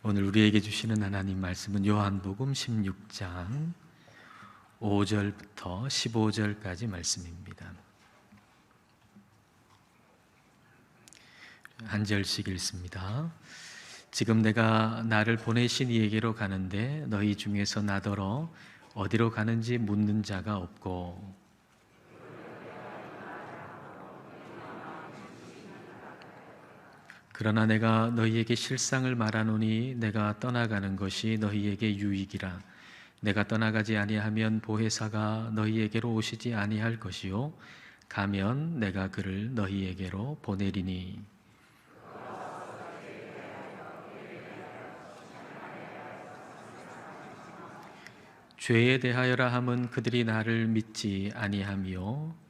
오늘 우리에게 주시는 하나님 말씀은 요한복음 16장 5절부터 15절까지 말씀입니다. 한 절씩 읽습니다. 지금 내가 나를 보내신 이에게로 가는데 너희 중에서 나더러 어디로 가는지 묻는 자가 없고 그러나 내가 너희에게 실상을 말하노니 내가 떠나가는 것이 너희에게 유익이라. 내가 떠나가지 아니하면 보혜사가 너희에게로 오시지 아니할 것이요 가면 내가 그를 너희에게로 보내리니. 죄에 대하여라 함은 그들이 나를 믿지 아니하며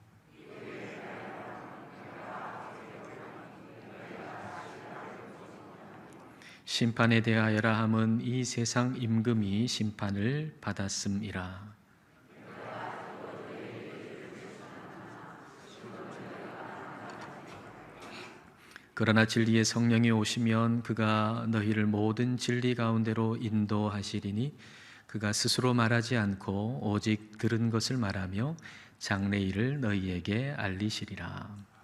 심판에 대하여라 함은 이 세상 임금이 심판을 받았음이라. 그러나 진리의 성령이 오시면 그가 너희를 모든 진리 가운데로 인도하시리니 그가 스스로 말하지 않고 오직 들은 것을 말하며 장래일을 너희에게 알리시리라.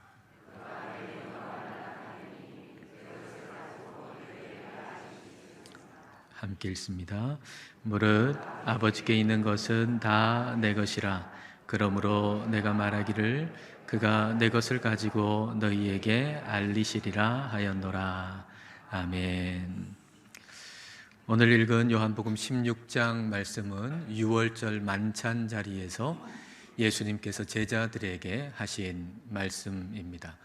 함께 읽습니다. 무릇 아버지께 있는 것은 다 내 것이라. 그러므로 내가 말하기를 그가 내 것을 가지고 너희에게 알리시리라 하였노라. 아멘. 오늘 읽은 요한복음 16장 말씀은 유월절 만찬 자리에서 예수님께서 제자들에게 하신 말씀입니다.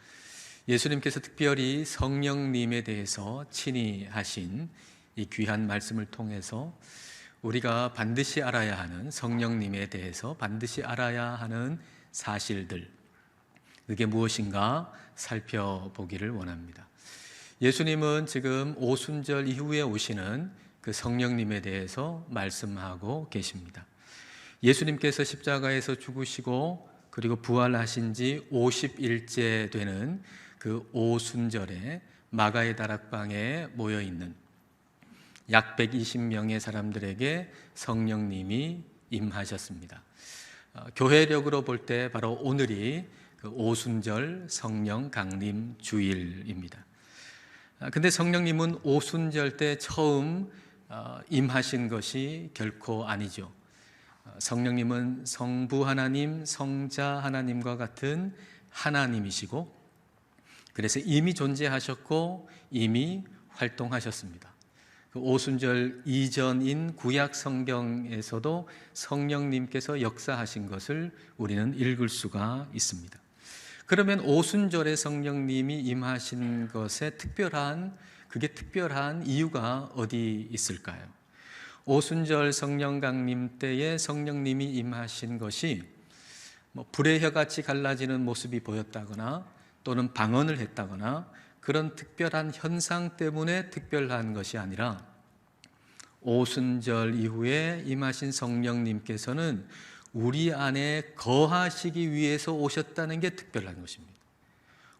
예수님께서 특별히 성령님에 대해서 친히 하신 이 귀한 말씀을 통해서 우리가 반드시 알아야 하는, 성령님에 대해서 반드시 알아야 하는 사실들, 그게 무엇인가 살펴보기를 원합니다. 예수님은 지금 오순절 이후에 오시는 그 성령님에 대해서 말씀하고 계십니다. 예수님께서 십자가에서 죽으시고 그리고 부활하신 지 50일째 되는 그 오순절에 마가의 다락방에 모여 있는 약 120명의 사람들에게 성령님이 임하셨습니다. 교회력으로 볼 때 바로 오늘이 그 오순절 성령 강림 주일입니다. 근데 성령님은 오순절 때 처음 임하신 것이 결코 아니죠. 성령님은 성부 하나님, 성자 하나님과 같은 하나님이시고 그래서 이미 존재하셨고 이미 활동하셨습니다. 오순절 이전인 구약 성경에서도 성령님께서 역사하신 것을 우리는 읽을 수가 있습니다. 그러면 오순절에 성령님이 임하신 것에 특별한 이유가 어디 있을까요? 오순절 성령 강림 때에 성령님이 임하신 것이 불의 혀같이 갈라지는 모습이 보였다거나 또는 방언을 했다거나 그런 특별한 현상 때문에 특별한 것이 아니라 오순절 이후에 임하신 성령님께서는 우리 안에 거하시기 위해서 오셨다는 게 특별한 것입니다.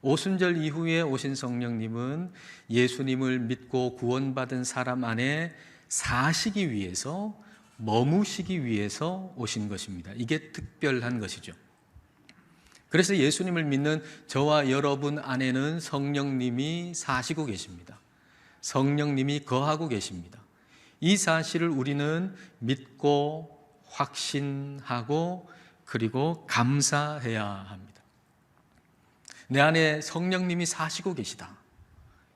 오순절 이후에 오신 성령님은 예수님을 믿고 구원받은 사람 안에 사시기 위해서, 머무시기 위해서 오신 것입니다. 이게 특별한 것이죠. 그래서 예수님을 믿는 저와 여러분 안에는 성령님이 사시고 계십니다. 성령님이 거하고 계십니다. 이 사실을 우리는 믿고 확신하고 그리고 감사해야 합니다. 내 안에 성령님이 사시고 계시다.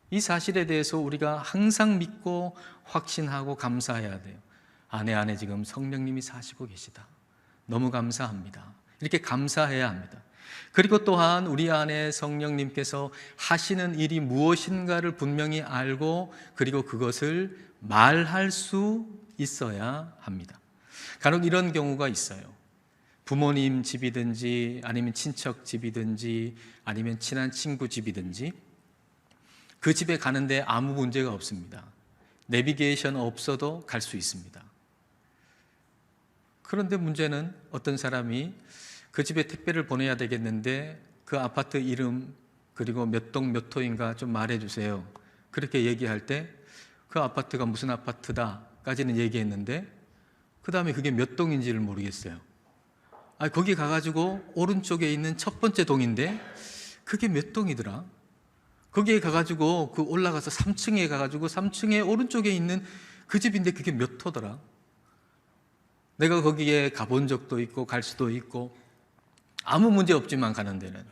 이 사실에 대해서 우리가 항상 믿고 확신하고 감사해야 돼요. 내 안에 지금 성령님이 사시고 계시다. 너무 감사합니다. 이렇게 감사해야 합니다. 그리고 또한 우리 안에 성령님께서 하시는 일이 무엇인가를 분명히 알고 그리고 그것을 말할 수 있어야 합니다. 간혹 이런 경우가 있어요. 부모님 집이든지 아니면 친척 집이든지 아니면 친한 친구 집이든지 그 집에 가는데 아무 문제가 없습니다. 내비게이션 없어도 갈 수 있습니다. 그런데 문제는 어떤 사람이 그 집에 택배를 보내야 되겠는데 그 아파트 이름 그리고 몇 동 몇 호인가 좀 말해 주세요. 그렇게 얘기할 때 그 아파트가 무슨 아파트다까지는 얘기했는데 그 다음에 그게 몇 동인지를 모르겠어요. 거기 가가지고 오른쪽에 있는 첫 번째 동인데 그게 몇 동이더라? 거기에 가가지고 그 올라가서 3층에 가가지고 3층에 오른쪽에 있는 그 집인데 그게 몇 호더라? 내가 거기에 가본 적도 있고 갈 수도 있고 아무 문제 없지만 가는 데는.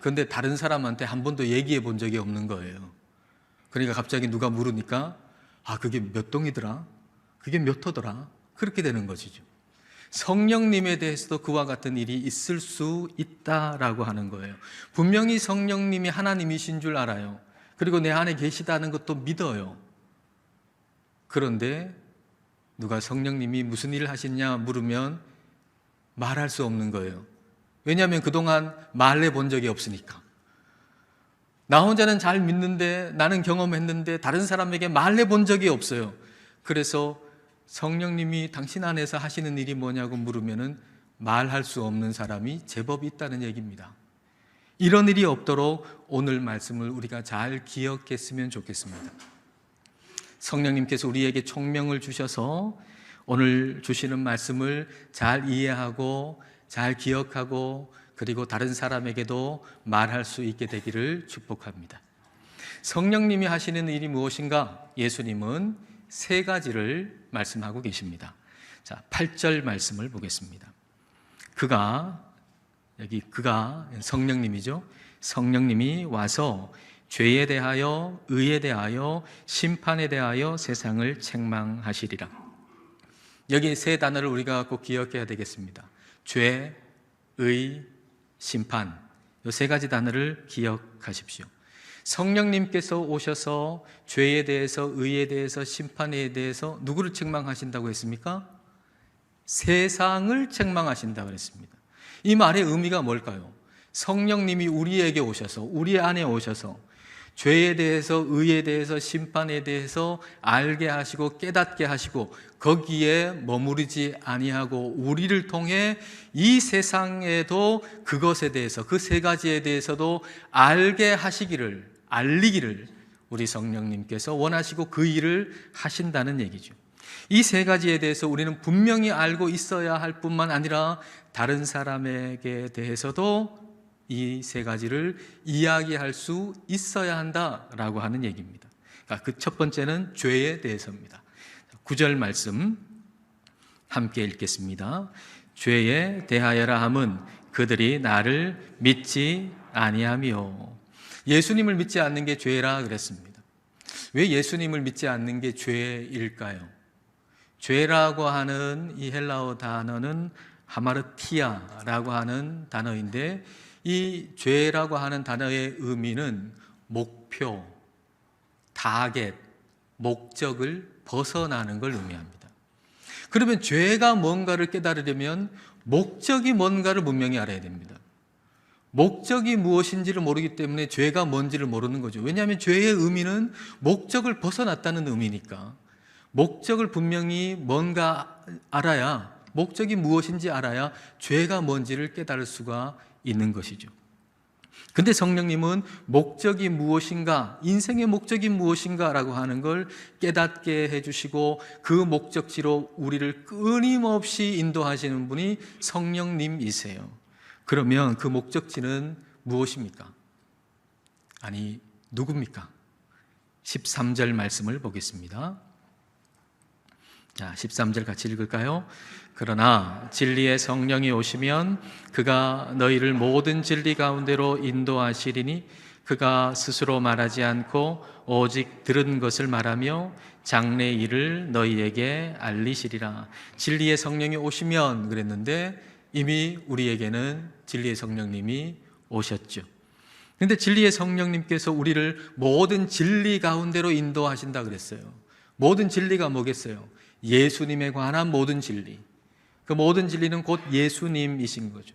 그런데 다른 사람한테 한 번도 얘기해 본 적이 없는 거예요. 그러니까 갑자기 누가 물으니까 그게 몇 동이더라? 그게 몇 호더라? 그렇게 되는 것이죠. 성령님에 대해서도 그와 같은 일이 있을 수 있다라고 하는 거예요. 분명히 성령님이 하나님이신 줄 알아요. 그리고 내 안에 계시다는 것도 믿어요. 그런데 누가 성령님이 무슨 일을 하셨냐 물으면 말할 수 없는 거예요. 왜냐하면 그동안 말해 본 적이 없으니까. 나 혼자는 잘 믿는데, 나는 경험했는데 다른 사람에게 말해 본 적이 없어요. 그래서 성령님이 당신 안에서 하시는 일이 뭐냐고 물으면은 말할 수 없는 사람이 제법 있다는 얘기입니다. 이런 일이 없도록 오늘 말씀을 우리가 잘 기억했으면 좋겠습니다. 성령님께서 우리에게 총명을 주셔서 오늘 주시는 말씀을 잘 이해하고 잘 기억하고 그리고 다른 사람에게도 말할 수 있게 되기를 축복합니다. 성령님이 하시는 일이 무엇인가? 예수님은 세 가지를 말씀하고 계십니다. 자, 8절 말씀을 보겠습니다. 그가 성령님이죠. 성령님이 와서 죄에 대하여, 의에 대하여, 심판에 대하여 세상을 책망하시리라. 여기 세 단어를 우리가 꼭 기억해야 되겠습니다. 죄, 의, 심판. 이 세 가지 단어를 기억하십시오. 성령님께서 오셔서 죄에 대해서, 의에 대해서, 심판에 대해서 누구를 책망하신다고 했습니까? 세상을 책망하신다고 했습니다. 이 말의 의미가 뭘까요? 성령님이 우리에게 오셔서, 우리 안에 오셔서 죄에 대해서, 의에 대해서, 심판에 대해서 알게 하시고 깨닫게 하시고 거기에 머무르지 아니하고 우리를 통해 이 세상에도 그것에 대해서, 그 세 가지에 대해서도 알게 하시기를, 알리기를 우리 성령님께서 원하시고 그 일을 하신다는 얘기죠. 이 세 가지에 대해서 우리는 분명히 알고 있어야 할 뿐만 아니라 다른 사람에게 대해서도 이 세 가지를 이야기할 수 있어야 한다라고 하는 얘기입니다. 그러니까 그 첫 번째는 죄에 대해서입니다. 9절 말씀 함께 읽겠습니다. 죄에 대하여라 함은 그들이 나를 믿지 아니하며. 예수님을 믿지 않는 게 죄라 그랬습니다. 왜 예수님을 믿지 않는 게 죄일까요? 죄라고 하는 이 헬라어 단어는 하마르티아라고 하는 단어인데 이 죄라고 하는 단어의 의미는 목표, 타겟, 목적을 벗어나는 걸 의미합니다. 그러면 죄가 뭔가를 깨달으려면 목적이 뭔가를 분명히 알아야 됩니다. 목적이 무엇인지를 모르기 때문에 죄가 뭔지를 모르는 거죠. 왜냐하면 죄의 의미는 목적을 벗어났다는 의미니까 목적을 분명히 뭔가 알아야, 목적이 무엇인지 알아야 죄가 뭔지를 깨달을 수가 있는 것이죠. 근데 성령님은 목적이 무엇인가, 인생의 목적이 무엇인가라고 하는 걸 깨닫게 해주시고 그 목적지로 우리를 끊임없이 인도하시는 분이 성령님이세요. 그러면 그 목적지는 무엇입니까? 아니, 누굽니까? 13절 말씀을 보겠습니다. 자, 13절 같이 읽을까요? 그러나 진리의 성령이 오시면 그가 너희를 모든 진리 가운데로 인도하시리니 그가 스스로 말하지 않고 오직 들은 것을 말하며 장래 일을 너희에게 알리시리라. 진리의 성령이 오시면 그랬는데 이미 우리에게는 진리의 성령님이 오셨죠. 그런데 진리의 성령님께서 우리를 모든 진리 가운데로 인도하신다 그랬어요. 모든 진리가 뭐겠어요? 예수님에 관한 모든 진리. 그 모든 진리는 곧 예수님이신 거죠.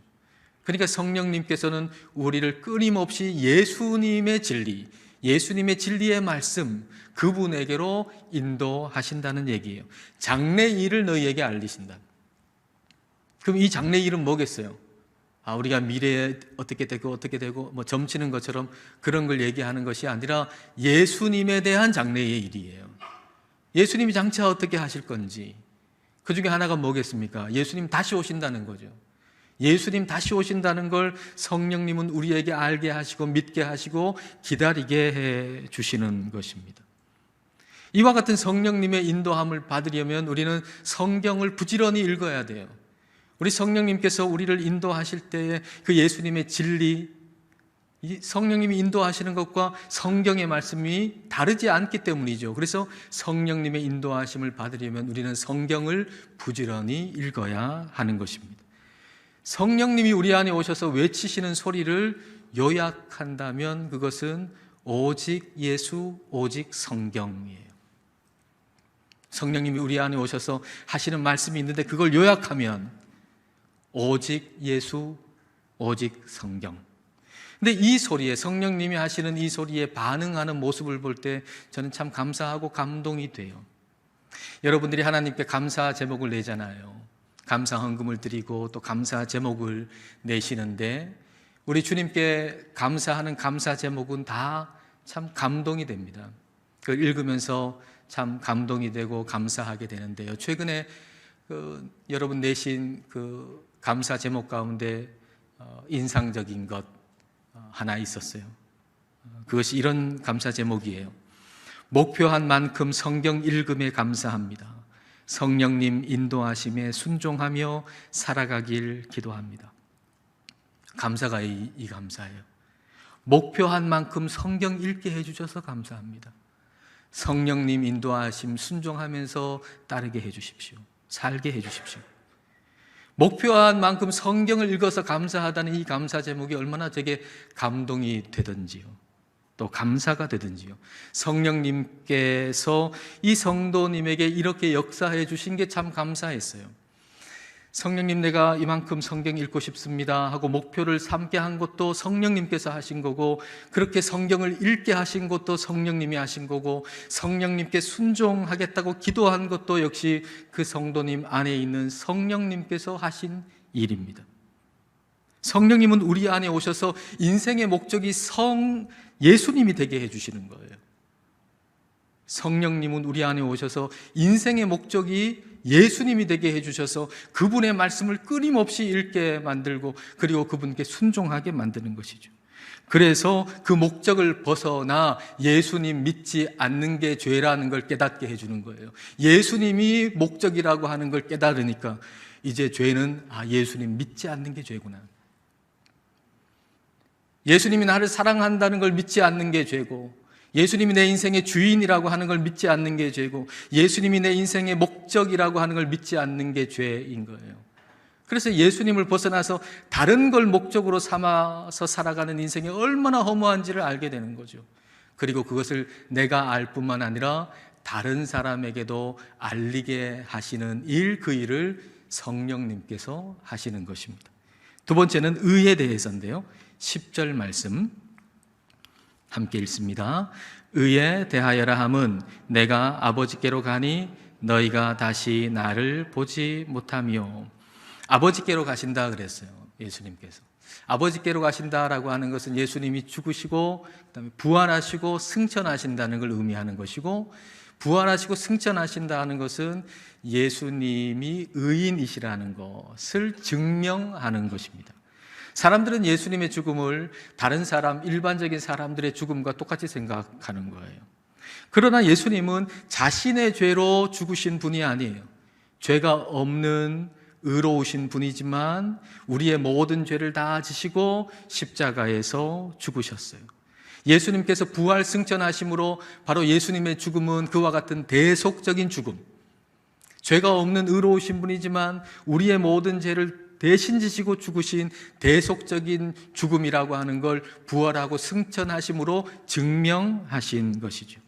그러니까 성령님께서는 우리를 끊임없이 예수님의 진리, 예수님의 진리의 말씀, 그분에게로 인도하신다는 얘기예요. 장래 일을 너희에게 알리신다. 그럼 이 장래 일은 뭐겠어요? 우리가 미래에 어떻게 되고 뭐 점치는 것처럼 그런 걸 얘기하는 것이 아니라 예수님에 대한 장래의 일이에요. 예수님이 장차 어떻게 하실 건지. 그 중에 하나가 뭐겠습니까? 예수님 다시 오신다는 거죠. 예수님 다시 오신다는 걸 성령님은 우리에게 알게 하시고 믿게 하시고 기다리게 해 주시는 것입니다. 이와 같은 성령님의 인도함을 받으려면 우리는 성경을 부지런히 읽어야 돼요. 우리 성령님께서 우리를 인도하실 때에 그 예수님의 진리, 이 성령님이 인도하시는 것과 성경의 말씀이 다르지 않기 때문이죠. 그래서 성령님의 인도하심을 받으려면 우리는 성경을 부지런히 읽어야 하는 것입니다. 성령님이 우리 안에 오셔서 외치시는 소리를 요약한다면 그것은 오직 예수, 오직 성경이에요. 성령님이 우리 안에 오셔서 하시는 말씀이 있는데 그걸 요약하면 오직 예수, 오직 성경. 근데 이 소리에, 성령님이 하시는 이 소리에 반응하는 모습을 볼 때 저는 참 감사하고 감동이 돼요. 여러분들이 하나님께 감사 제목을 내잖아요. 감사 헌금을 드리고 또 감사 제목을 내시는데 우리 주님께 감사하는 감사 제목은 다 참 감동이 됩니다. 그걸 읽으면서 참 감동이 되고 감사하게 되는데요. 최근에 여러분 내신 그 감사 제목 가운데 인상적인 것 하나 있었어요. 그것이 이런 감사 제목이에요. 목표한 만큼 성경 읽음에 감사합니다. 성령님 인도하심에 순종하며 살아가길 기도합니다. 감사가 이 감사예요. 목표한 만큼 성경 읽게 해주셔서 감사합니다. 성령님 인도하심 순종하면서 따르게 해주십시오. 살게 해주십시오. 목표한 만큼 성경을 읽어서 감사하다는 이 감사 제목이 얼마나 제게 감동이 되든지요. 또 감사가 되든지요. 성령님께서 이 성도님에게 이렇게 역사해 주신 게 참 감사했어요. 성령님, 내가 이만큼 성경 읽고 싶습니다 하고 목표를 삼게 한 것도 성령님께서 하신 거고, 그렇게 성경을 읽게 하신 것도 성령님이 하신 거고, 성령님께 순종하겠다고 기도한 것도 역시 그 성도님 안에 있는 성령님께서 하신 일입니다. 성령님은 우리 안에 오셔서 인생의 목적이 예수님이 되게 해주시는 거예요. 성령님은 우리 안에 오셔서 인생의 목적이 예수님이 되게 해주셔서 그분의 말씀을 끊임없이 읽게 만들고 그리고 그분께 순종하게 만드는 것이죠. 그래서 그 목적을 벗어나 예수님 믿지 않는 게 죄라는 걸 깨닫게 해주는 거예요. 예수님이 목적이라고 하는 걸 깨달으니까 이제 죄는 예수님 믿지 않는 게 죄구나. 예수님이 나를 사랑한다는 걸 믿지 않는 게 죄고, 예수님이 내 인생의 주인이라고 하는 걸 믿지 않는 게 죄고, 예수님이 내 인생의 목적이라고 하는 걸 믿지 않는 게 죄인 거예요. 그래서 예수님을 벗어나서 다른 걸 목적으로 삼아서 살아가는 인생이 얼마나 허무한지를 알게 되는 거죠. 그리고 그것을 내가 알 뿐만 아니라 다른 사람에게도 알리게 하시는 일, 그 일을 성령님께서 하시는 것입니다. 두 번째는 의에 대해서인데요. 10절 말씀 함께 읽습니다. 의에 대하여라 함은 내가 아버지께로 가니 너희가 다시 나를 보지 못하며. 아버지께로 가신다 그랬어요. 예수님께서 아버지께로 가신다라고 하는 것은 예수님이 죽으시고 그다음에 부활하시고 승천하신다는 걸 의미하는 것이고, 부활하시고 승천하신다는 것은 예수님이 의인이시라는 것을 증명하는 것입니다. 사람들은 예수님의 죽음을 다른 사람, 일반적인 사람들의 죽음과 똑같이 생각하는 거예요. 그러나 예수님은 자신의 죄로 죽으신 분이 아니에요. 죄가 없는 의로우신 분이지만 우리의 모든 죄를 다 지시고 십자가에서 죽으셨어요. 예수님께서 부활 승천하심으로 바로 예수님의 죽음은 그와 같은 대속적인 죽음, 죄가 없는 의로우신 분이지만 우리의 모든 죄를 대신 지시고 죽으신 대속적인 죽음이라고 하는 걸 부활하고 승천하심으로 증명하신 것이죠.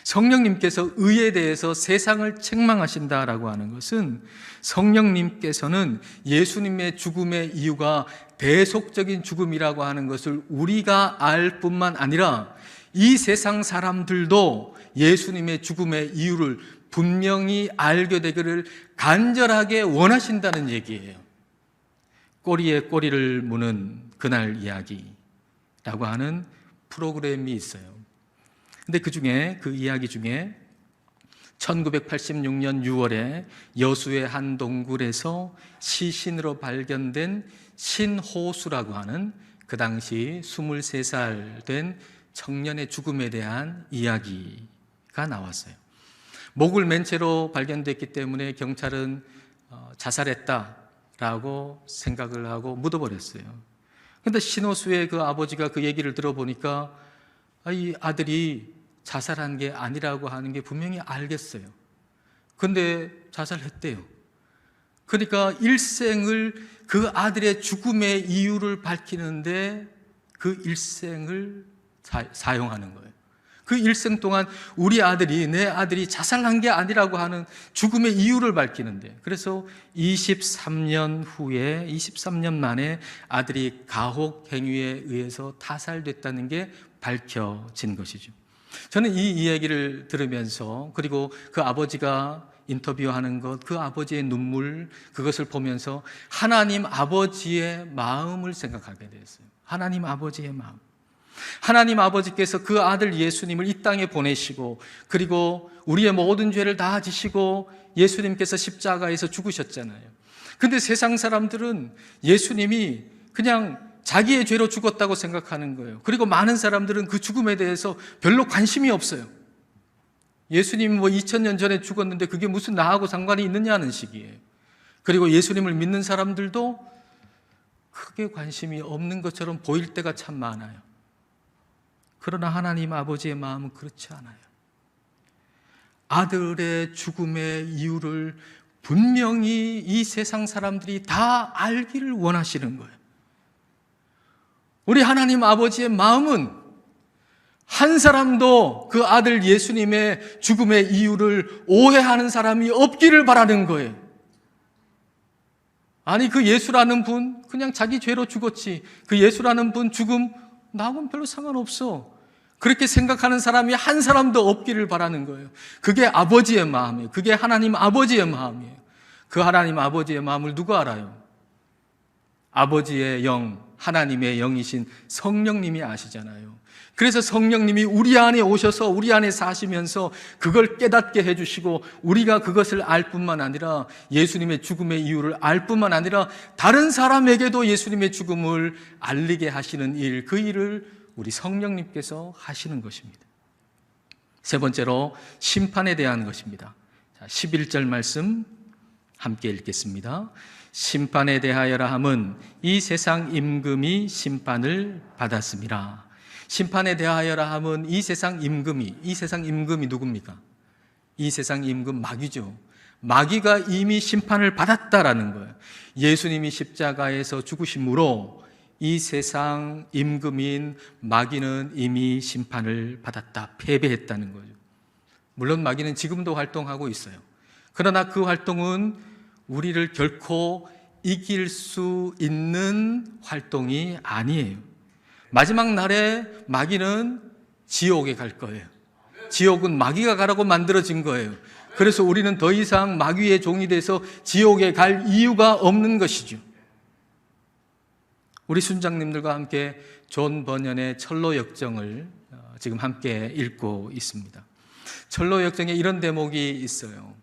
성령님께서 의에 대해서 세상을 책망하신다라고 하는 것은 성령님께서는 예수님의 죽음의 이유가 대속적인 죽음이라고 하는 것을 우리가 알 뿐만 아니라 이 세상 사람들도 예수님의 죽음의 이유를 분명히 알게 되기를 간절하게 원하신다는 얘기예요. 꼬리에 꼬리를 무는 그날 이야기라고 하는 프로그램이 있어요. 근데 그 이야기 중에 1986년 6월에 여수의 한 동굴에서 시신으로 발견된 신호수라고 하는 그 당시 23살 된 청년의 죽음에 대한 이야기가 나왔어요. 목을 맨 채로 발견됐기 때문에 경찰은 자살했다라고 생각을 하고 묻어버렸어요. 그런데 신호수의 그 아버지가 그 얘기를 들어보니까 이 아들이 자살한 게 아니라고 하는 게 분명히 알겠어요. 근데 자살했대요. 그러니까 일생을 그 아들의 죽음의 이유를 밝히는데 그 일생을 사용하는 거예요. 그 일생 동안 우리 아들이, 내 아들이 자살한 게 아니라고 하는 죽음의 이유를 밝히는데, 그래서 23년 후에 23년 만에 아들이 가혹 행위에 의해서 타살됐다는 게 밝혀진 것이죠. 저는 이 이야기를 들으면서, 그리고 그 아버지가 인터뷰하는 것, 그 아버지의 눈물, 그것을 보면서 하나님 아버지의 마음을 생각하게 됐어요. 하나님 아버지의 마음. 하나님 아버지께서 그 아들 예수님을 이 땅에 보내시고, 그리고 우리의 모든 죄를 다 지시고 예수님께서 십자가에서 죽으셨잖아요. 근데 세상 사람들은 예수님이 그냥 자기의 죄로 죽었다고 생각하는 거예요. 그리고 많은 사람들은 그 죽음에 대해서 별로 관심이 없어요. 예수님이 2000년 전에 죽었는데 그게 무슨 나하고 상관이 있느냐는 식이에요. 그리고 예수님을 믿는 사람들도 크게 관심이 없는 것처럼 보일 때가 참 많아요. 그러나 하나님 아버지의 마음은 그렇지 않아요. 아들의 죽음의 이유를 분명히 이 세상 사람들이 다 알기를 원하시는 거예요. 우리 하나님 아버지의 마음은 한 사람도 그 아들 예수님의 죽음의 이유를 오해하는 사람이 없기를 바라는 거예요. 아니, 그 예수라는 분 그냥 자기 죄로 죽었지, 그 예수라는 분 죽음 나하고는 별로 상관없어, 그렇게 생각하는 사람이 한 사람도 없기를 바라는 거예요. 그게 아버지의 마음이에요. 그게 하나님 아버지의 마음이에요. 그 하나님 아버지의 마음을 누가 알아요? 아버지의 영, 하나님의 영이신 성령님이 아시잖아요. 그래서 성령님이 우리 안에 오셔서 우리 안에 사시면서 그걸 깨닫게 해주시고, 우리가 그것을 알 뿐만 아니라 예수님의 죽음의 이유를 알 뿐만 아니라 다른 사람에게도 예수님의 죽음을 알리게 하시는 일, 그 일을 우리 성령님께서 하시는 것입니다. 세 번째로 심판에 대한 것입니다. 11절 말씀 함께 읽겠습니다. 심판에 대하여라 함은 이 세상 임금이 심판을 받았습니다. 심판에 대하여라 함은 이 세상 임금이 누굽니까? 이 세상 임금 마귀죠. 마귀가 이미 심판을 받았다라는 거예요. 예수님이 십자가에서 죽으심으로 이 세상 임금인 마귀는 이미 심판을 받았다, 패배했다는 거죠. 물론 마귀는 지금도 활동하고 있어요. 그러나 그 활동은 우리를 결코 이길 수 있는 활동이 아니에요. 마지막 날에 마귀는 지옥에 갈 거예요. 지옥은 마귀가 가라고 만들어진 거예요. 그래서 우리는 더 이상 마귀의 종이 돼서 지옥에 갈 이유가 없는 것이죠. 우리 순장님들과 함께 존 버년의 철로 역정을 지금 함께 읽고 있습니다. 철로 역정에 이런 대목이 있어요.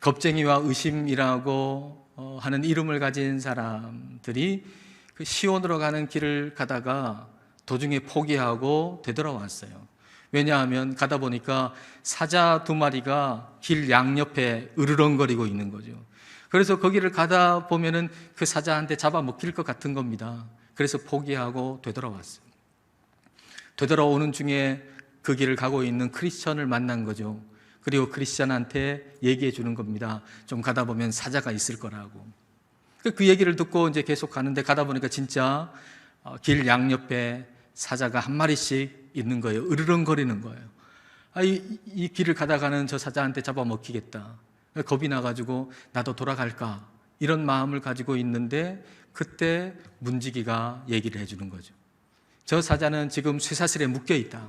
겁쟁이와 의심이라고 하는 이름을 가진 사람들이 그 시온으로 가는 길을 가다가 도중에 포기하고 되돌아왔어요. 왜냐하면 가다 보니까 사자 2마리가 길 양옆에 으르렁거리고 있는 거죠. 그래서 거기를 가다 보면은 그 사자한테 잡아먹힐 것 같은 겁니다. 그래서 포기하고 되돌아왔어요. 되돌아오는 중에 그 길을 가고 있는 크리스천을 만난 거죠. 그리고 크리스천한테 얘기해 주는 겁니다. 좀 가다 보면 사자가 있을 거라고. 그 얘기를 듣고 이제 계속 가는데, 가다 보니까 진짜 길 양옆에 사자가 1마리씩 있는 거예요. 으르렁거리는 거예요. 이 길을 가다가는 저 사자한테 잡아먹히겠다. 겁이 나가지고 나도 돌아갈까, 이런 마음을 가지고 있는데, 그때 문지기가 얘기를 해주는 거죠. 저 사자는 지금 쇠사슬에 묶여있다.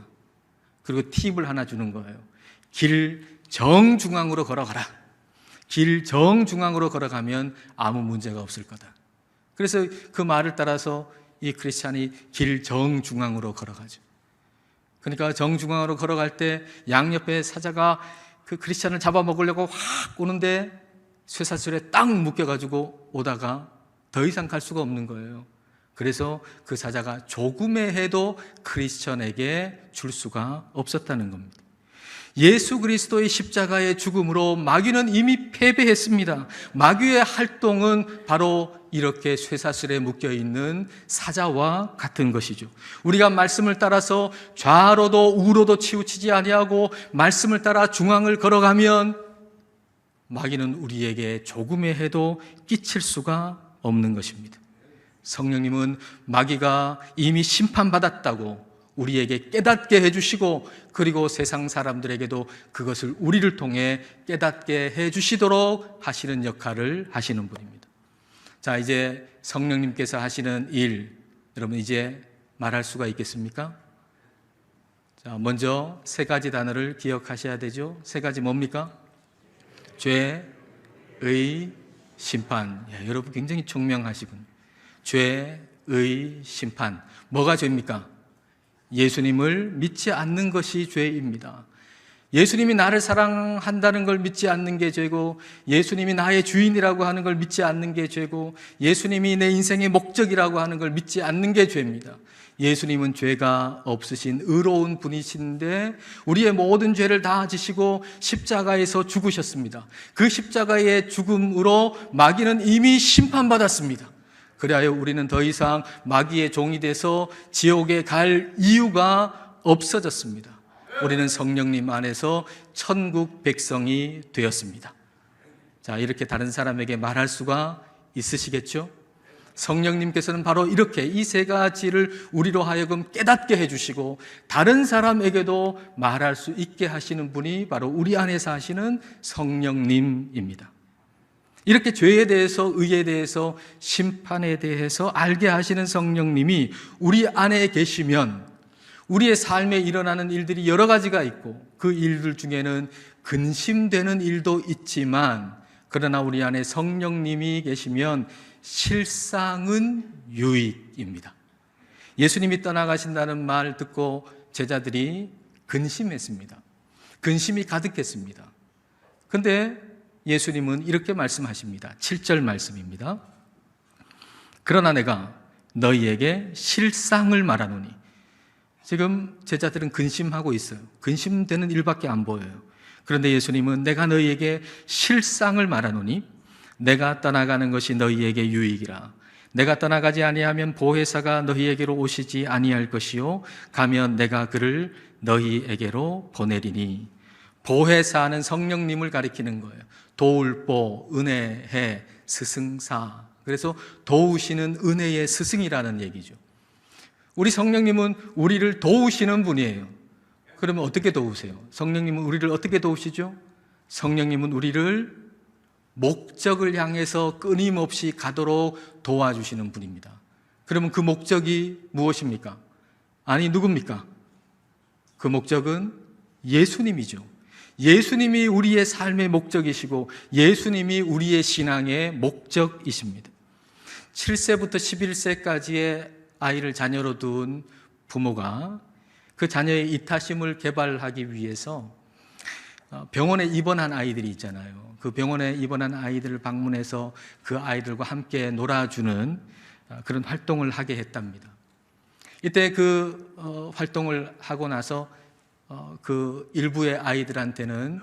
그리고 팁을 하나 주는 거예요. 길 정중앙으로 걸어가라. 길 정중앙으로 걸어가면 아무 문제가 없을 거다. 그래서 그 말을 따라서 이 크리스찬이 길 정중앙으로 걸어가죠. 그러니까 정중앙으로 걸어갈 때 양옆에 사자가 그 크리스찬을 잡아먹으려고 확 오는데 쇠사슬에 딱 묶여가지고 오다가 더 이상 갈 수가 없는 거예요. 그래서 그 사자가 조금의 해도 크리스천에게 줄 수가 없었다는 겁니다. 예수 그리스도의 십자가의 죽음으로 마귀는 이미 패배했습니다. 마귀의 활동은 바로 이렇게 쇠사슬에 묶여있는 사자와 같은 것이죠. 우리가 말씀을 따라서 좌로도 우로도 치우치지 아니하고 말씀을 따라 중앙을 걸어가면 마귀는 우리에게 조금의 해도 끼칠 수가 없는 것입니다. 성령님은 마귀가 이미 심판받았다고 우리에게 깨닫게 해주시고, 그리고 세상 사람들에게도 그것을 우리를 통해 깨닫게 해주시도록 하시는 역할을 하시는 분입니다. 자, 이제 성령님께서 하시는 일, 여러분 이제 말할 수가 있겠습니까? 자, 먼저 세 가지 단어를 기억하셔야 되죠. 세 가지 뭡니까? 죄, 의, 심판. 여러분 굉장히 총명하시군요. 죄, 의, 심판. 뭐가 죄입니까? 예수님을 믿지 않는 것이 죄입니다. 예수님이 나를 사랑한다는 걸 믿지 않는 게 죄고, 예수님이 나의 주인이라고 하는 걸 믿지 않는 게 죄고, 예수님이 내 인생의 목적이라고 하는 걸 믿지 않는 게 죄입니다. 예수님은 죄가 없으신 의로운 분이신데 우리의 모든 죄를 다 지시고 십자가에서 죽으셨습니다. 그 십자가의 죽음으로 마귀는 이미 심판받았습니다. 그래야 우리는 더 이상 마귀의 종이 돼서 지옥에 갈 이유가 없어졌습니다. 우리는 성령님 안에서 천국 백성이 되었습니다. 자, 이렇게 다른 사람에게 말할 수가 있으시겠죠? 성령님께서는 바로 이렇게 이 세 가지를 우리로 하여금 깨닫게 해주시고 다른 사람에게도 말할 수 있게 하시는 분이 바로 우리 안에서 하시는 성령님입니다. 이렇게 죄에 대해서, 의에 대해서, 심판에 대해서 알게 하시는 성령님이 우리 안에 계시면 우리의 삶에 일어나는 일들이 여러 가지가 있고 그 일들 중에는 근심되는 일도 있지만, 그러나 우리 안에 성령님이 계시면 실상은 유익입니다. 예수님이 떠나가신다는 말 듣고 제자들이 근심했습니다. 근심이 가득했습니다. 그런데 예수님은 이렇게 말씀하십니다. 7절 말씀입니다. 그러나 내가 너희에게 실상을 말하노니. 지금 제자들은 근심하고 있어요. 근심되는 일밖에 안 보여요. 그런데 예수님은 내가 너희에게 실상을 말하노니 내가 떠나가는 것이 너희에게 유익이라. 내가 떠나가지 아니하면 보혜사가 너희에게로 오시지 아니할 것이요 가면 내가 그를 너희에게로 보내리니. 보혜사는 성령님을 가리키는 거예요. 도울보, 은혜해, 스승사. 그래서 도우시는 은혜의 스승이라는 얘기죠. 우리 성령님은 우리를 도우시는 분이에요. 그러면 어떻게 도우세요? 성령님은 우리를 어떻게 도우시죠? 성령님은 우리를 목적을 향해서 끊임없이 가도록 도와주시는 분입니다. 그러면 그 목적이 무엇입니까? 아니, 누굽니까? 그 목적은 예수님이죠. 예수님이 우리의 삶의 목적이시고 예수님이 우리의 신앙의 목적이십니다. 7세부터 11세까지의 아이를 자녀로 둔 부모가 그 자녀의 이타심을 개발하기 위해서 병원에 입원한 아이들이 있잖아요. 그 병원에 입원한 아이들을 방문해서 그 아이들과 함께 놀아주는 그런 활동을 하게 했답니다. 이때 그 활동을 하고 나서 그 일부의 아이들한테는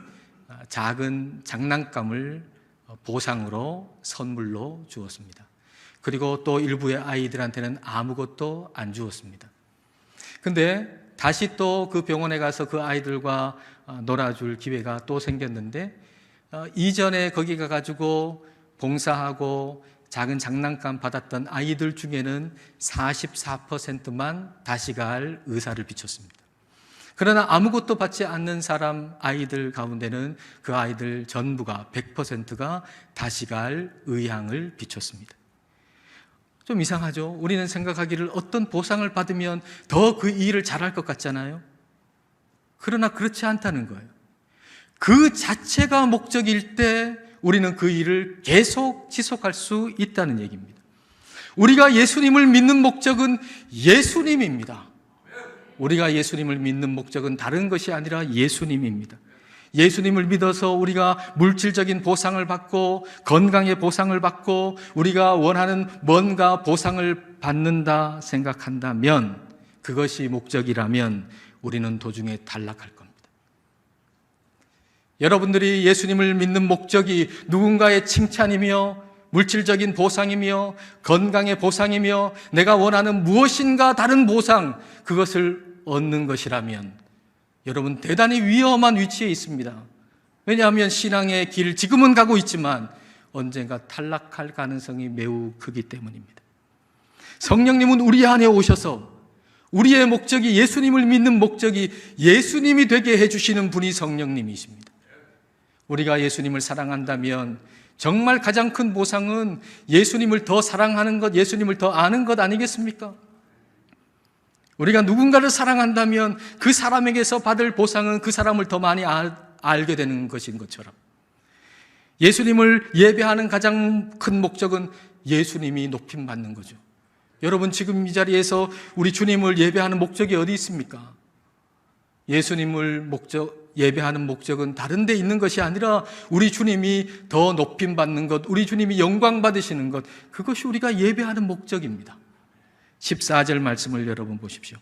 작은 장난감을 보상으로 선물로 주었습니다. 그리고 또 일부의 아이들한테는 아무것도 안 주었습니다. 근데 다시 또 그 병원에 가서 그 아이들과 놀아줄 기회가 또 생겼는데 이전에 거기 가가지고 봉사하고 작은 장난감 받았던 아이들 중에는 44%만 다시 갈 의사를 비췄습니다. 그러나 아무것도 받지 않는 사람 아이들 가운데는 그 아이들 전부가 100%가 다시 갈 의향을 비췄습니다. 좀 이상하죠? 우리는 생각하기를 어떤 보상을 받으면 더 그 일을 잘할 것 같잖아요. 그러나 그렇지 않다는 거예요. 그 자체가 목적일 때 우리는 그 일을 계속 지속할 수 있다는 얘기입니다. 우리가 예수님을 믿는 목적은 예수님입니다. 우리가 예수님을 믿는 목적은 다른 것이 아니라 예수님입니다. 예수님을 믿어서 우리가 물질적인 보상을 받고 건강의 보상을 받고 우리가 원하는 뭔가 보상을 받는다 생각한다면, 그것이 목적이라면 우리는 도중에 탈락할 겁니다. 여러분들이 예수님을 믿는 목적이 누군가의 칭찬이며 물질적인 보상이며 건강의 보상이며 내가 원하는 무엇인가 다른 보상, 그것을 얻는 것이라면 여러분 대단히 위험한 위치에 있습니다. 왜냐하면 신앙의 길 지금은 가고 있지만 언젠가 탈락할 가능성이 매우 크기 때문입니다. 성령님은 우리 안에 오셔서 우리의 목적이, 예수님을 믿는 목적이 예수님이 되게 해주시는 분이 성령님이십니다. 우리가 예수님을 사랑한다면 정말 가장 큰 보상은 예수님을 더 사랑하는 것, 예수님을 더 아는 것 아니겠습니까? 우리가 누군가를 사랑한다면 그 사람에게서 받을 보상은 그 사람을 더 많이 알게 되는 것인 것처럼, 예수님을 예배하는 가장 큰 목적은 예수님이 높임받는 거죠. 여러분, 지금 이 자리에서 우리 주님을 예배하는 목적이 어디 있습니까? 예수님을 예배하는 목적은 다른 데 있는 것이 아니라 우리 주님이 더 높임받는 것, 우리 주님이 영광 받으시는 것, 그것이 우리가 예배하는 목적입니다. 14절 말씀을 여러분 보십시오.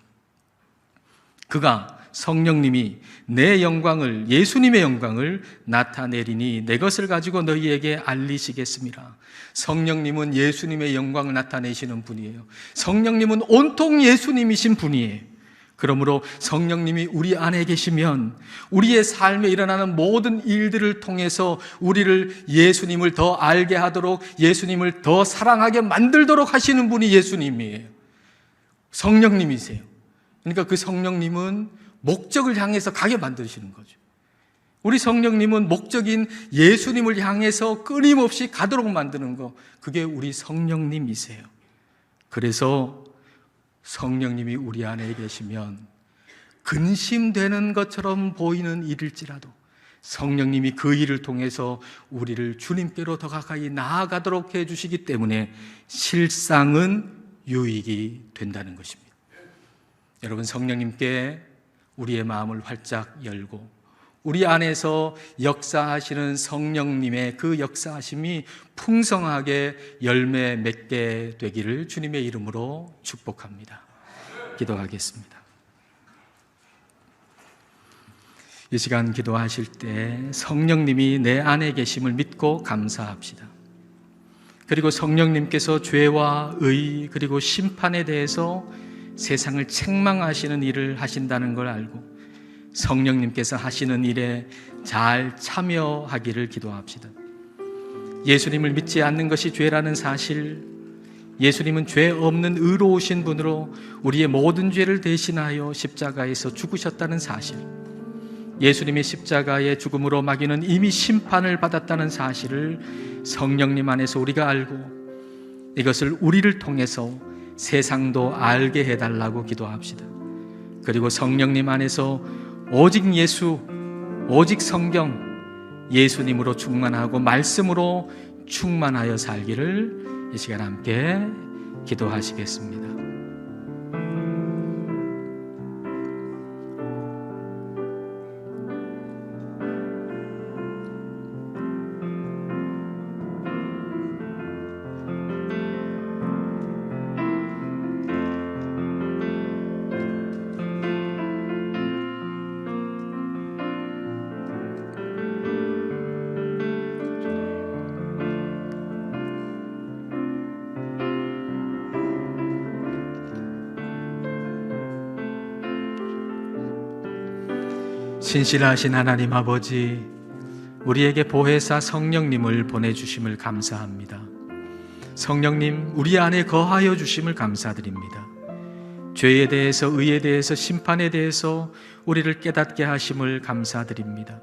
그가, 성령님이 내 영광을, 예수님의 영광을 나타내리니 내 것을 가지고 너희에게 알리시겠습니다. 성령님은 예수님의 영광을 나타내시는 분이에요. 성령님은 온통 예수님이신 분이에요. 그러므로 성령님이 우리 안에 계시면 우리의 삶에 일어나는 모든 일들을 통해서 우리를 예수님을 더 알게 하도록, 예수님을 더 사랑하게 만들도록 하시는 분이 예수님이에요. 성령님이세요. 그러니까 그 성령님은 목적을 향해서 가게 만드시는 거죠. 우리 성령님은 목적인 예수님을 향해서 끊임없이 가도록 만드는 거, 그게 우리 성령님이세요. 그래서 성령님이 우리 안에 계시면 근심되는 것처럼 보이는 일일지라도 성령님이 그 일을 통해서 우리를 주님께로 더 가까이 나아가도록 해주시기 때문에 실상은 유익이 된다는 것입니다. 여러분, 성령님께 우리의 마음을 활짝 열고 우리 안에서 역사하시는 성령님의 그 역사하심이 풍성하게 열매 맺게 되기를 주님의 이름으로 축복합니다. 기도하겠습니다. 이 시간 기도하실 때 성령님이 내 안에 계심을 믿고 감사합시다. 그리고 성령님께서 죄와 의 그리고 심판에 대해서 세상을 책망하시는 일을 하신다는 걸 알고 성령님께서 하시는 일에 잘 참여하기를 기도합시다. 예수님을 믿지 않는 것이 죄라는 사실, 예수님은 죄 없는 의로우신 분으로 우리의 모든 죄를 대신하여 십자가에서 죽으셨다는 사실, 예수님의 십자가의 죽음으로 마귀는 이미 심판을 받았다는 사실을 성령님 안에서 우리가 알고 이것을 우리를 통해서 세상도 알게 해달라고 기도합시다. 그리고 성령님 안에서 오직 예수, 오직 성경, 예수님으로 충만하고 말씀으로 충만하여 살기를 이 시간 함께 기도하시겠습니다. 신실하신 하나님 아버지, 우리에게 보혜사 성령님을 보내주심을 감사합니다. 성령님, 우리 안에 거하여 주심을 감사드립니다. 죄에 대해서, 의에 대해서, 심판에 대해서 우리를 깨닫게 하심을 감사드립니다.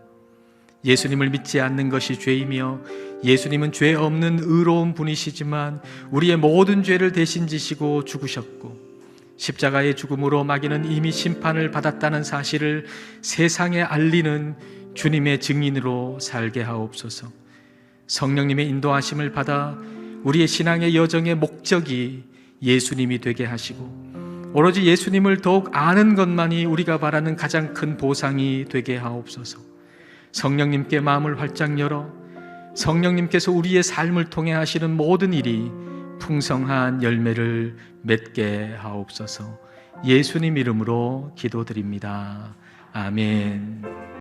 예수님을 믿지 않는 것이 죄이며 예수님은 죄 없는 의로운 분이시지만 우리의 모든 죄를 대신 지시고 죽으셨고 십자가의 죽음으로 마귀는 이미 심판을 받았다는 사실을 세상에 알리는 주님의 증인으로 살게 하옵소서. 성령님의 인도하심을 받아 우리의 신앙의 여정의 목적이 예수님이 되게 하시고 오로지 예수님을 더욱 아는 것만이 우리가 바라는 가장 큰 보상이 되게 하옵소서. 성령님께 마음을 활짝 열어 성령님께서 우리의 삶을 통해 하시는 모든 일이 풍성한 열매를 맺게 하옵소서. 예수님 이름으로 기도드립니다. 아멘.